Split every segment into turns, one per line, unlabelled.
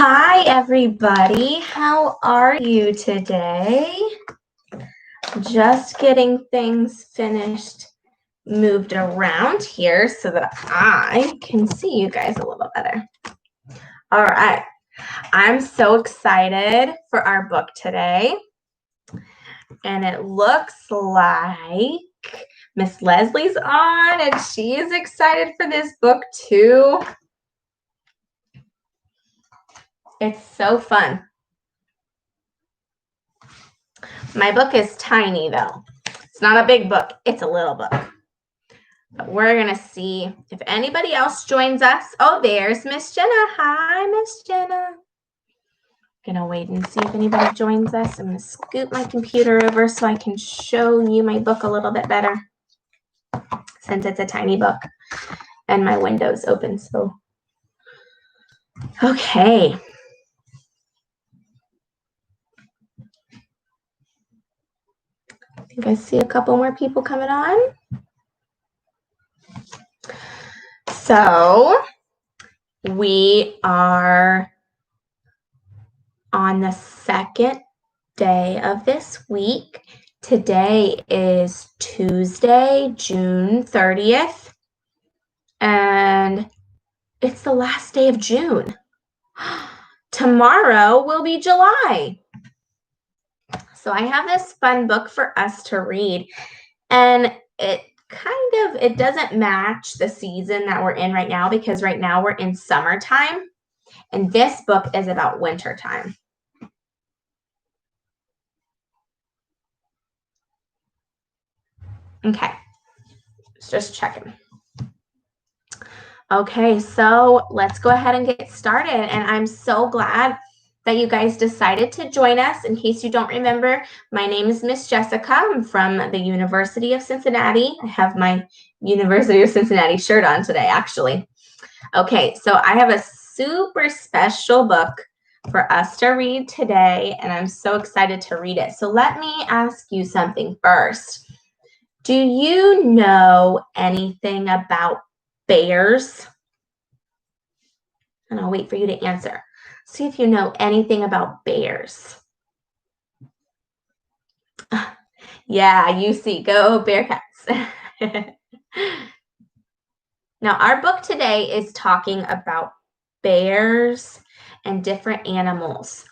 Hi, everybody. How are you today? Just getting things finished, moved around here so that I can see you guys a little better. All right. I'm so excited for our book today. And it looks like Miss Leslie's on, and she is excited for this book too. It's so fun. My book is tiny, though. It's not a big book. It's a little book. But we're going to see if anybody else joins us. Oh, there's Miss Jenna. Hi, Miss Jenna. Going to wait and see if anybody joins us. I'm going to scoot my computer over so I can show you my book a little bit better, since it's a tiny book and my window's open. So, okay. I think I see a couple more people coming on. So we are on the second day of this week. Today is Tuesday, June 30th, and it's the last day of June. Tomorrow will be July. So I have this fun book for us to read, and it doesn't match the season that we're in right now, because right now we're in summertime, and this book is about wintertime. Okay, just checking. Okay, so let's go ahead and get started. And I'm so glad that you guys decided to join us. In case you don't remember, my name is Miss Jessica. I'm from the University of Cincinnati. I have my University of Cincinnati shirt on today, actually. Okay, so I have a super special book for us to read today, and I'm so excited to read it. So let me ask you something first. Do you know anything about bears? And I'll wait for you to answer. See if you know anything about bears. Yeah, you see. Go Bearcats. Now, our book today is talking about bears and different animals.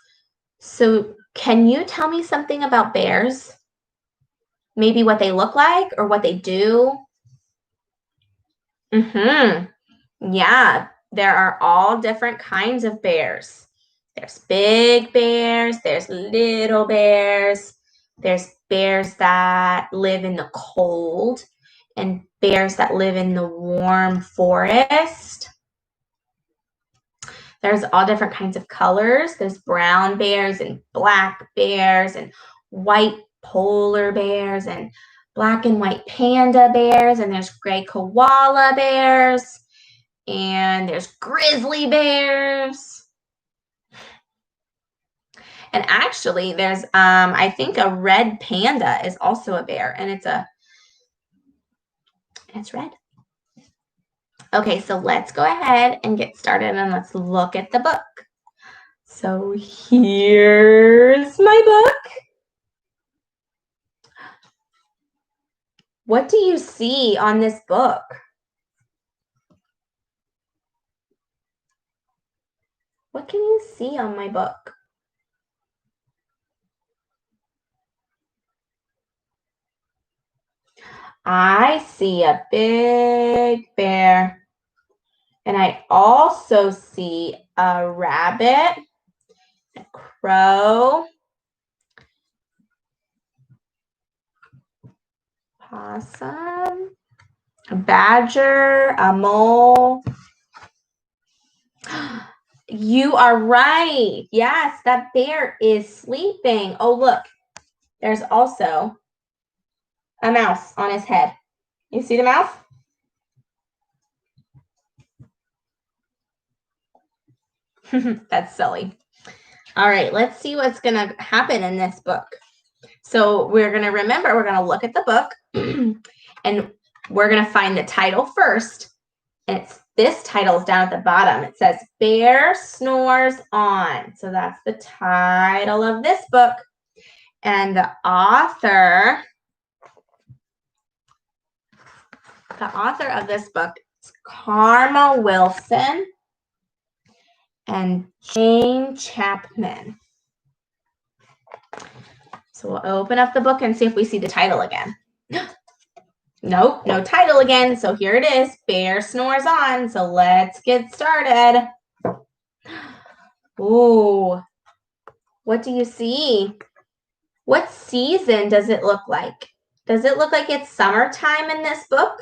So can you tell me something about bears? Maybe what they look like or what they do? Yeah, there are all different kinds of bears. There's big bears, there's little bears, there's bears that live in the cold, and bears that live in the warm forest. There's all different kinds of colors. There's brown bears and black bears and white polar bears and black and white panda bears, and there's gray koala bears, and there's grizzly bears. And actually, there's, I think a red panda is also a bear, and it's red. Okay, so let's go ahead and get started, and let's look at the book. So here's my book. What do you see on this book? What can you see on my book? I see a big bear, and I also see a rabbit, a crow, possum, a badger, a mole. You are right. Yes, that bear is sleeping. Oh, look, there's also a mouse on his head. You see the mouse? That's silly. All right, let's see what's going to happen in this book. So we're going to look at the book, and we're going to find the title first, this title's down at the bottom. It says Bear Snores On. So that's the title of this book. And the author of this book is Karma Wilson and Jane Chapman. So we'll open up the book and see if we see the title again. Nope, no title again. So here it is, Bear Snores On. So let's get started. Ooh, what do you see? What season does it look like? Does it look like it's summertime in this book?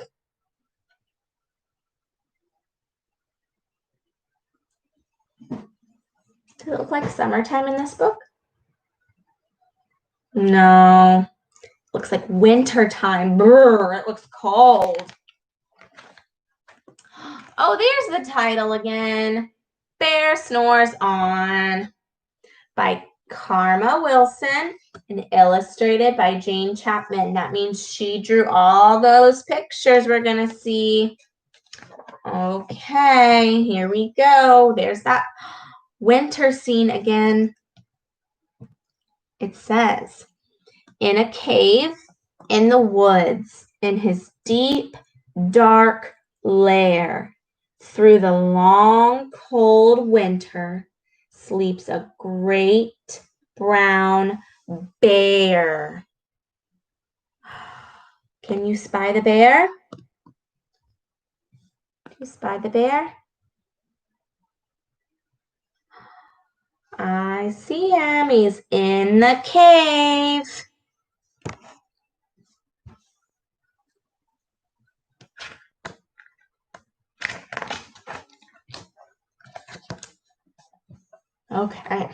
Does it look like summertime in this book? No. Looks like winter time. Brr, it looks cold. Oh, there's the title again. Bear Snores On by Karma Wilson and illustrated by Jane Chapman. That means she drew all those pictures we're going to see. Okay, here we go. There's that winter scene again. It says, in a cave in the woods, in his deep, dark lair, through the long, cold winter, sleeps a great brown bear. Can you spy the bear? Do you spy the bear? I see him. He's in the cave. Okay, let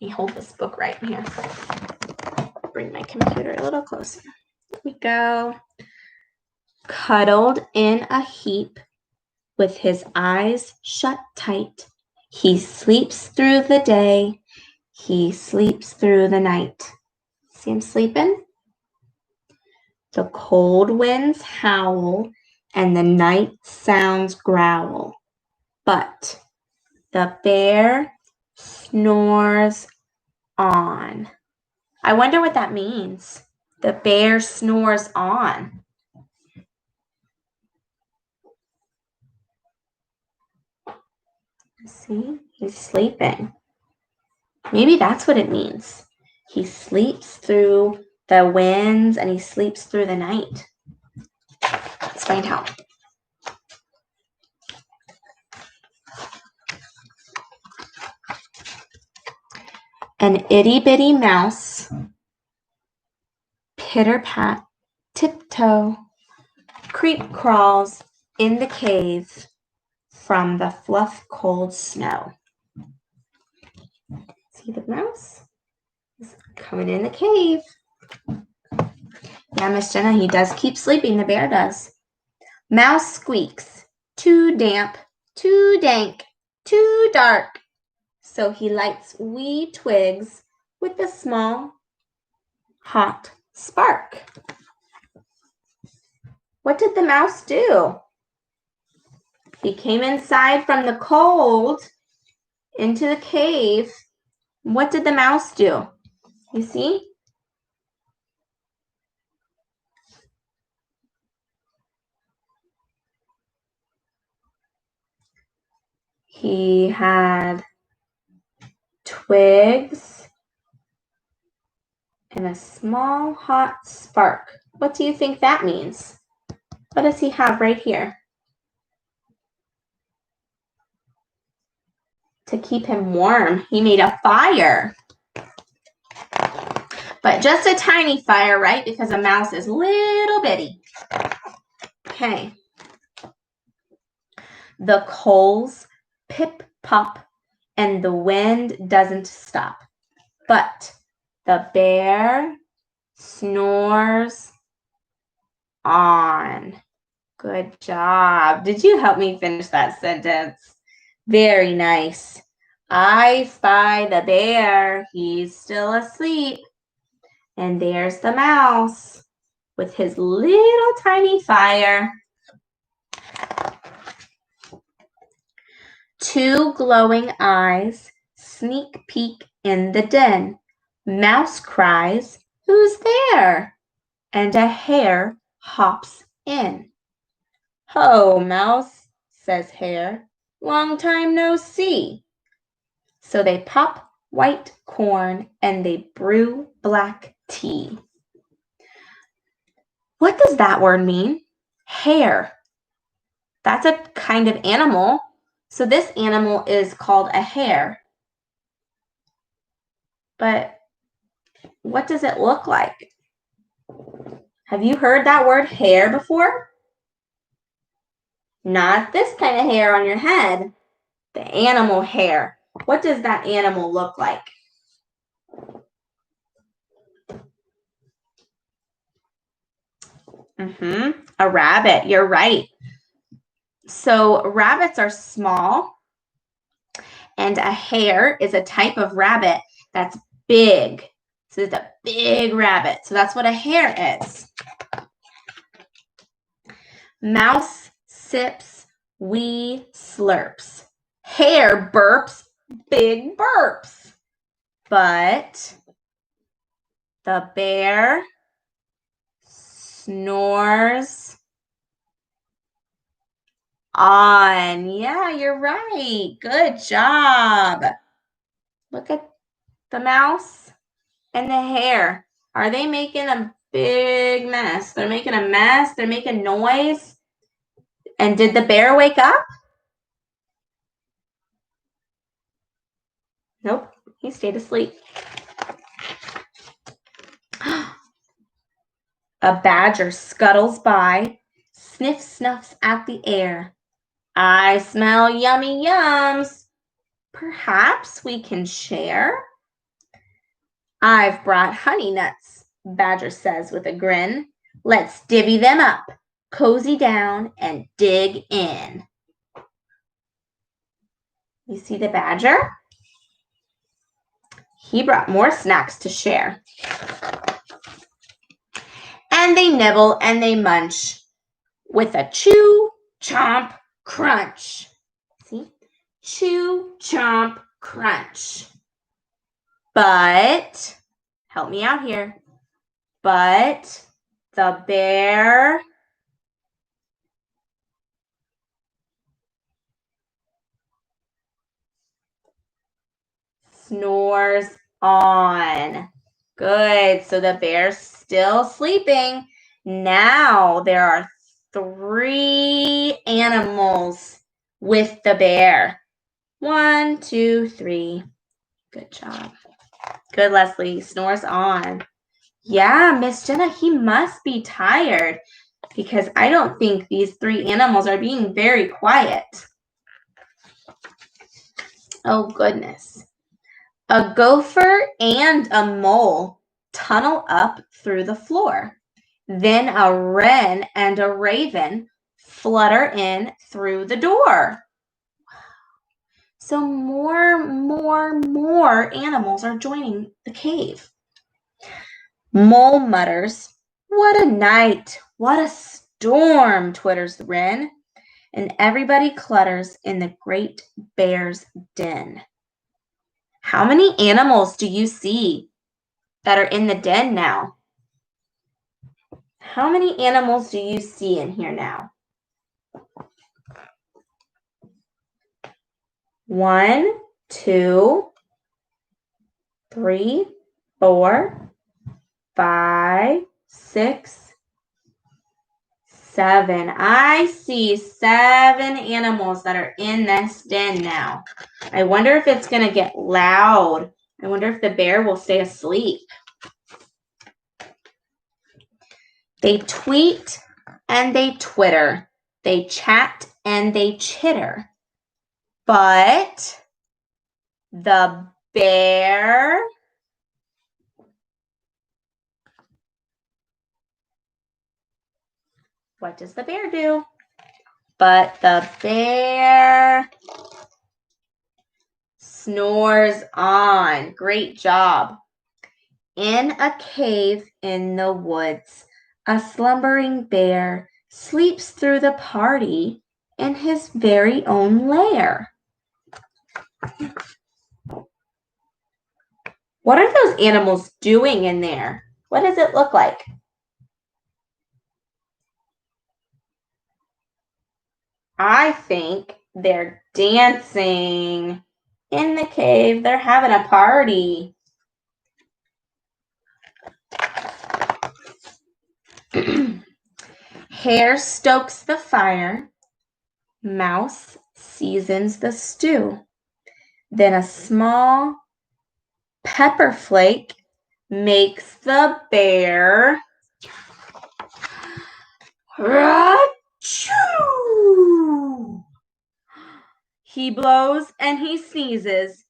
me hold this book right here. Bring my computer a little closer. There we go. Cuddled in a heap with his eyes shut tight, he sleeps through the day, he sleeps through the night. See him sleeping? The cold winds howl and the night sounds growl, but the bear snores on. I wonder what that means. The bear snores on. See, he's sleeping. Maybe that's what it means. He sleeps through the winds and he sleeps through the night. Let's find out. An itty-bitty mouse, pitter-pat, tiptoe, creep crawls in the cave from the fluff cold snow. See the mouse? He's coming in the cave. Yeah, Miss Jenna, he does keep sleeping, the bear does. Mouse squeaks, too damp, too dank, too dark. So he lights wee twigs with a small, hot spark. What did the mouse do? He came inside from the cold into the cave. What did the mouse do? You see? He had twigs and a small hot spark. What do you think that means? What does he have right here? To keep him warm, he made a fire. But just a tiny fire, right? Because a mouse is little bitty. Okay. The coals pip-pop and the wind doesn't stop. But the bear snores on. Good job. Did you help me finish that sentence? Very nice. I spy the bear. He's still asleep. And there's the mouse with his little tiny fire. 2 glowing eyes sneak peek in the den. Mouse cries, "Who's there?" And a hare hops in. "Ho, Mouse," says Hare, "long time no see." So they pop white corn and they brew black tea. What does that word mean? Hare. That's a kind of animal. So this animal is called a hare. But what does it look like? Have you heard that word hare before? Not this kind of hair on your head. The animal hair. What does that animal look like? A rabbit. You're right. So rabbits are small, and a hare is a type of rabbit that's big. So it's a big rabbit. So that's what a hare is. Mouse sips, wee slurps. Hare burps, big burps. But the bear snores on. Yeah, you're right. Good job. Look at the mouse and the hare. Are they making a big mess? They're making a mess. They're making noise. And did the bear wake up? Nope, he stayed asleep. A badger scuttles by, sniff snuffs at the air. I smell yummy yums. Perhaps we can share? I've brought honey nuts, Badger says with a grin. Let's divvy them up, cozy down, and dig in. You see the badger? He brought more snacks to share. And they nibble and they munch with a chew, chomp, crunch. See? Chew, chomp, crunch. But, help me out here. But the bear snores on. Good. So the bear's still sleeping. Now there are 3 animals with the bear. 1, 2, 3. Good job. Good, Leslie. Snores on. Yeah, Miss Jenna, he must be tired because I don't think these 3 animals are being very quiet. Oh, goodness. A gopher and a mole tunnel up through the floor. Then a wren and a raven flutter in through the door. So more animals are joining the cave. Mole mutters, "What a night, what a storm," twitters the wren, and everybody clutters in the great bear's den. How many animals do you see that are in the den now? How many animals do you see in here now? 1, 2, 3, 4, 5, 6, 7. I see 7 animals that are in this den now. I wonder if it's going to get loud. I wonder if the bear will stay asleep. They tweet and they twitter. They chat and they chitter. But the bear what does the bear do? But the bear snores on. Great job. In a cave in the woods, a slumbering bear sleeps through the party in his very own lair. What are those animals doing in there? What does it look like? I think they're dancing in the cave. They're having a party. Hare stokes the fire. Mouse seasons the stew. Then a small pepper flake makes the bear achoo! He blows and he sneezes,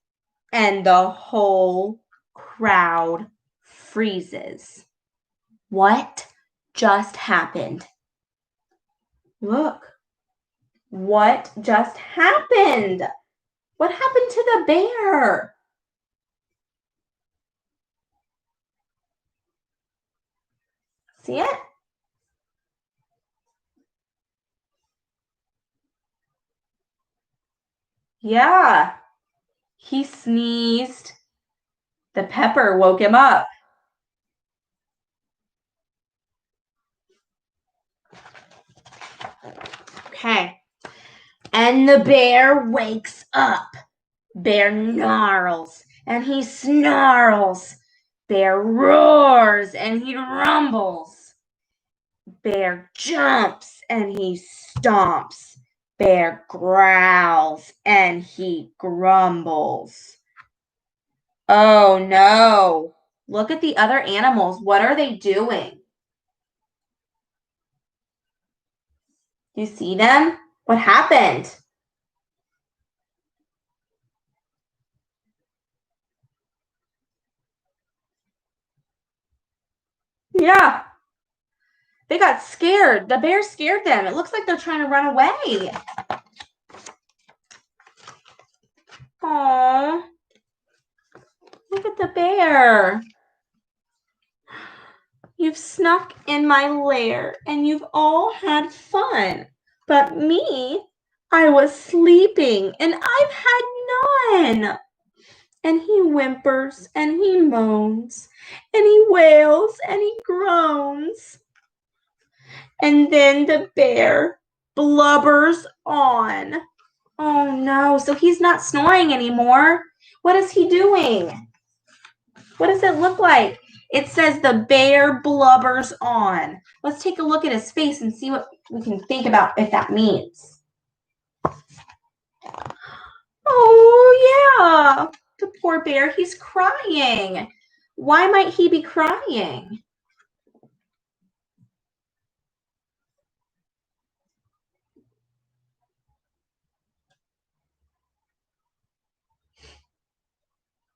and the whole crowd freezes. What just happened? Look, what just happened? What happened to the bear? See it? Yeah, he sneezed. The pepper woke him up. Okay. And the bear wakes up. Bear gnarls and he snarls. Bear roars and he rumbles. Bear jumps and he stomps. Bear growls and he grumbles. Oh no. Look at the other animals. What are they doing? You see them? What happened? Yeah, they got scared. The bear scared them. It looks like they're trying to run away. Aww. Look at the bear. You've snuck in my lair and you've all had fun. But me, I was sleeping and I've had none. And he whimpers and he moans and he wails and he groans. And then the bear blubbers on. Oh no, so he's not snoring anymore. What is he doing? What does it look like? It says the bear blubbers on. Let's take a look at his face and see what we can think about if that means. Oh yeah, the poor bear, he's crying. Why might he be crying?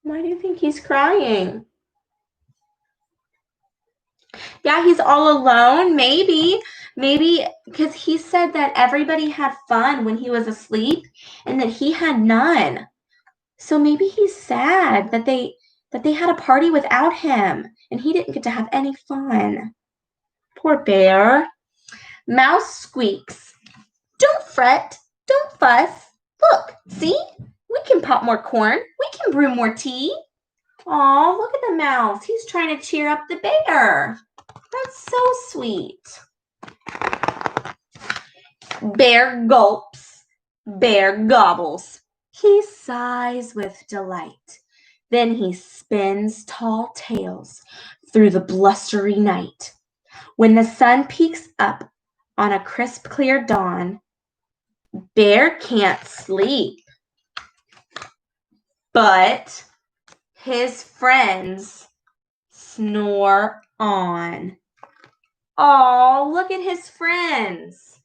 Why do you think he's crying? Yeah, he's all alone. Maybe because he said that everybody had fun when he was asleep and that he had none. So maybe he's sad that they had a party without him and he didn't get to have any fun. Poor bear. Mouse squeaks. Don't fret. Don't fuss. Look, see? We can pop more corn. We can brew more tea. Aw, look at the mouse. He's trying to cheer up the bear. That's so sweet. Bear gulps. Bear gobbles. He sighs with delight. Then he spins tall tales through the blustery night. When the sun peeks up on a crisp, clear dawn, Bear can't sleep. But his friends snore on. Oh, look at his friends.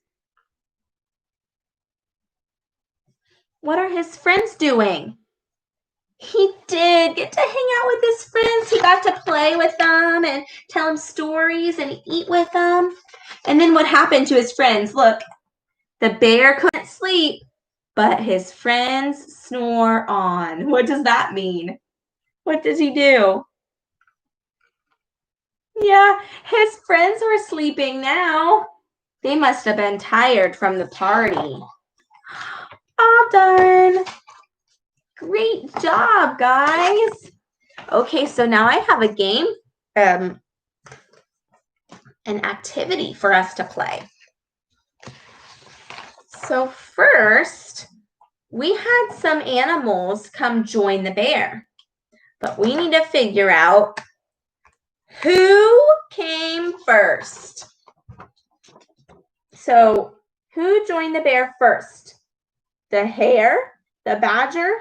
What are his friends doing? He did get to hang out with his friends. He got to play with them and tell them stories and eat with them. And then what happened to his friends? Look, the bear couldn't sleep, but his friends snore on. What does that mean? What does he do? Yeah, his friends were sleeping now. They must have been tired from the party. All done. Great job, guys. Okay, so now I have a game, an activity for us to play. So first, we had some animals come join the bear, but we need to figure out who came first. So who joined the bear first? The hare, the badger,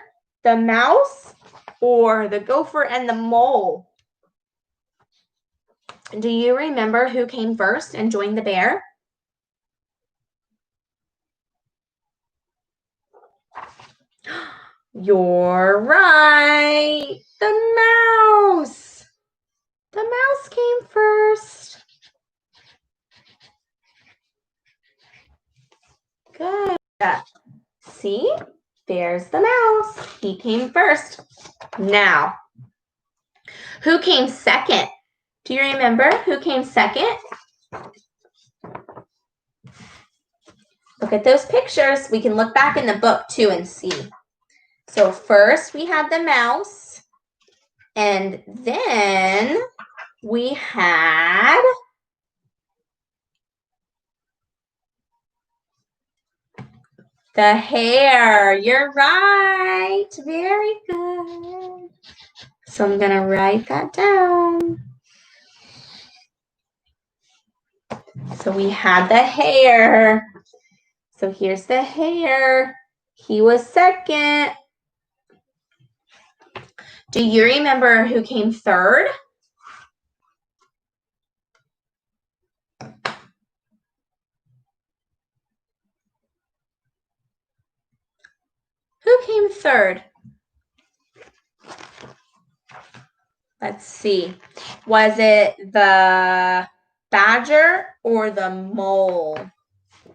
the mouse, or the gopher and the mole? Do you remember who came first and joined the bear? You're right. The mouse. The mouse came first. Good. See? There's the mouse. He came first. Now, who came second? Do you remember who came second? Look at those pictures. We can look back in the book too and see. So first we had the mouse, and then we had the hare. You're right. Very good. So I'm going to write that down. So we had the hare. So here's the hare. He was second. Do you remember who came third? Who came third? Let's see. Was it the badger or the mole? Do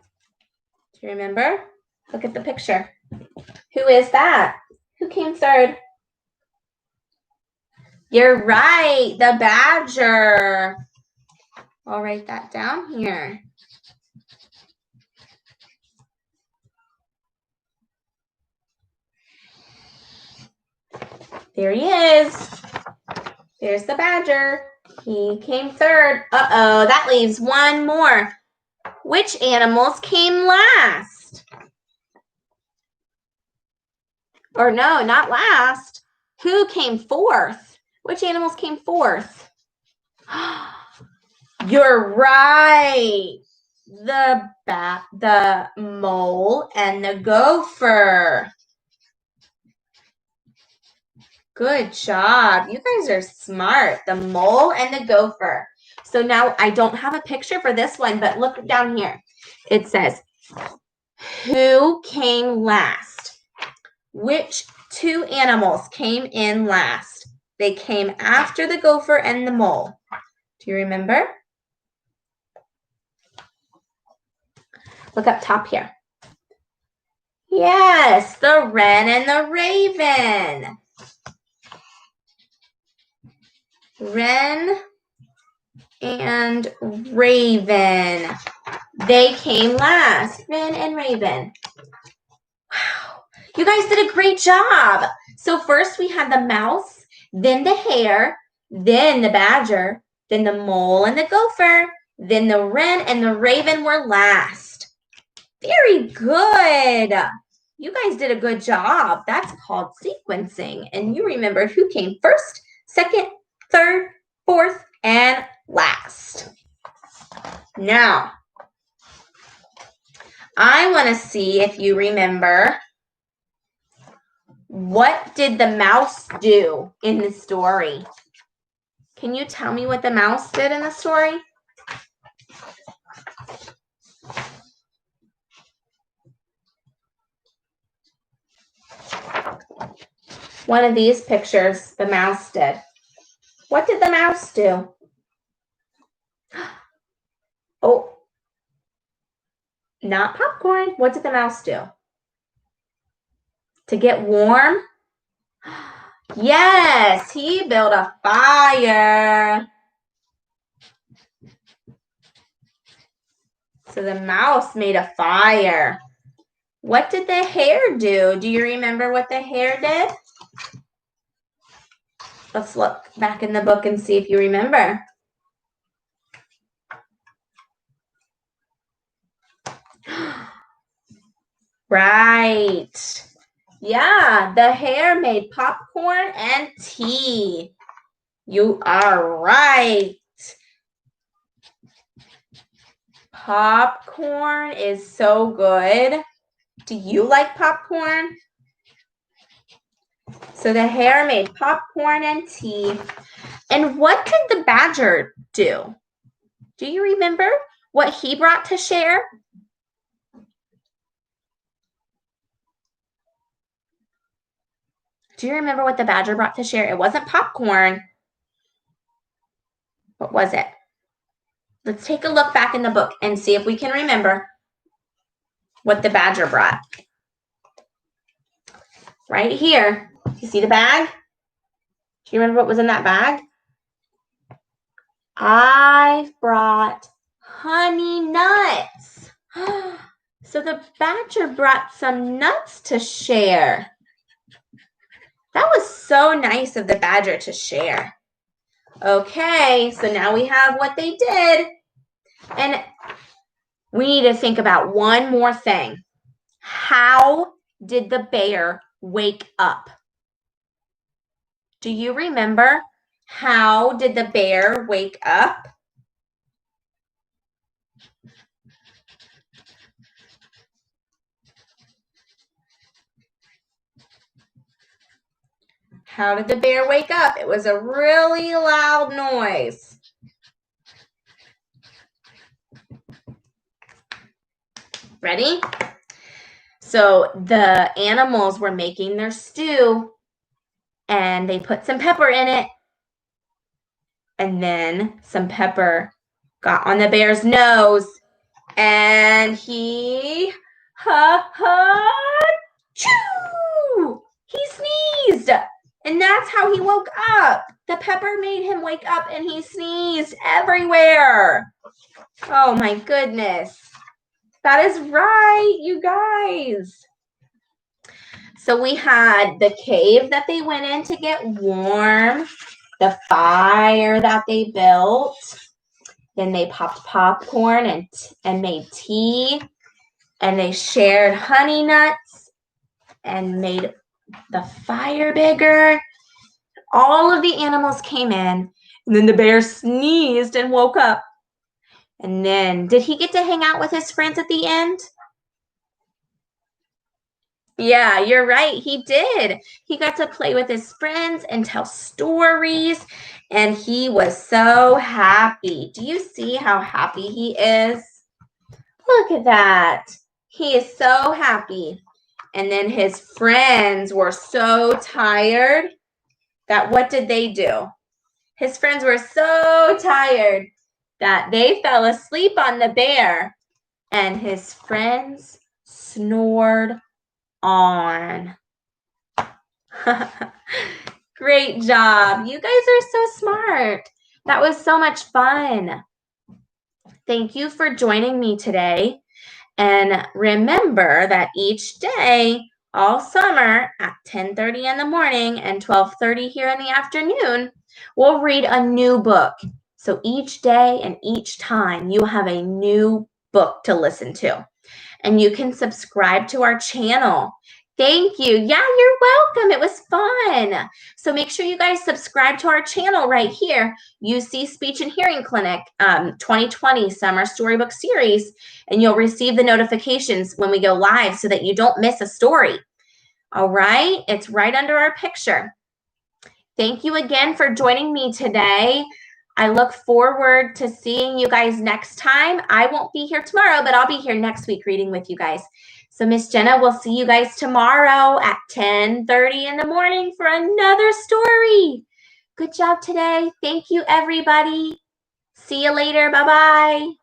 you remember? Look at the picture. Who is that? Who came third? You're right, the badger. I'll write that down here. There he is. There's the badger. He came third. Uh-oh, that leaves one more. Which animals came last? Or no, not last. Who came fourth? Which animals came fourth? You're right. The mole and the gopher. Good job. You guys are smart. The mole and the gopher. So now I don't have a picture for this one, but look down here. It says, who came last? Which two animals came in last? They came after the gopher and the mole. Do you remember? Look up top here. Yes, the wren and the raven. Wren and raven. They came last. Wren and raven. Wow. You guys did a great job. So first we had the mouse, then the hare, then the badger, then the mole and the gopher, then the wren and the raven were last. Very good. You guys did a good job. That's called sequencing. And you remember who came first, second, third, fourth, and last. Now, I want to see if you remember, what did the mouse do in the story? Can you tell me what the mouse did in the story? One of these pictures, the mouse did. What did the mouse do? Oh, not popcorn. What did the mouse do? To get warm? Yes, he built a fire. So the mouse made a fire. What did the hare do? Do you remember what the hare did? Let's look back in the book and see if you remember. Right. Yeah, the hare made popcorn and tea. You are right. Popcorn is so good. Do you like popcorn? So the hare made popcorn and tea. And what did the badger do? Do you remember what he brought to share? Do you remember what the badger brought to share? It wasn't popcorn. What was it? Let's take a look back in the book and see if we can remember what the badger brought. Right here. You see the bag? Do you remember what was in that bag? I brought honey nuts. So the badger brought some nuts to share. That was so nice of the badger to share. Okay, so now we have what they did. And we need to think about one more thing. How did the bear wake up? Do you remember? How did the bear wake up? How did the bear wake up? It was a really loud noise. Ready? So the animals were making their stew and they put some pepper in it. And then some pepper got on the bear's nose and he choo! He sneezed. And that's how he woke up. The pepper made him wake up and he sneezed everywhere. Oh my goodness. That is right, you guys. So we had the cave that they went in to get warm, the fire that they built. Then they popped popcorn and made tea. And they shared honey nuts and made the fire bigger. All of the animals came in. And then the bear sneezed and woke up. And then, did he get to hang out with his friends at the end? Yeah, you're right. He did. He got to play with his friends and tell stories, and he was so happy. Do you see how happy he is? Look at that. He is so happy. And then his friends were so tired that what did they do? His friends were so tired that they fell asleep on the bear, and his friends snored on. Great job. You guys are so smart. That was so much fun. Thank you for joining me today. And remember that each day, all summer at 10:30 in the morning and 12:30 here in the afternoon, we'll read a new book. So each day and each time you have a new book to listen to. And you can subscribe to our channel. Thank you. Yeah, you're welcome. It was fun. So make sure you guys subscribe to our channel right here, UC Speech and Hearing Clinic 2020 Summer Storybook Series, and you'll receive the notifications when we go live so that you don't miss a story. All right, it's right under our picture. Thank you again for joining me today. I look forward to seeing you guys next time. I won't be here tomorrow, but I'll be here next week reading with you guys. So Miss Jenna, we'll see you guys tomorrow at 10:30 in the morning for another story. Good job today. Thank you, everybody. See you later. Bye-bye.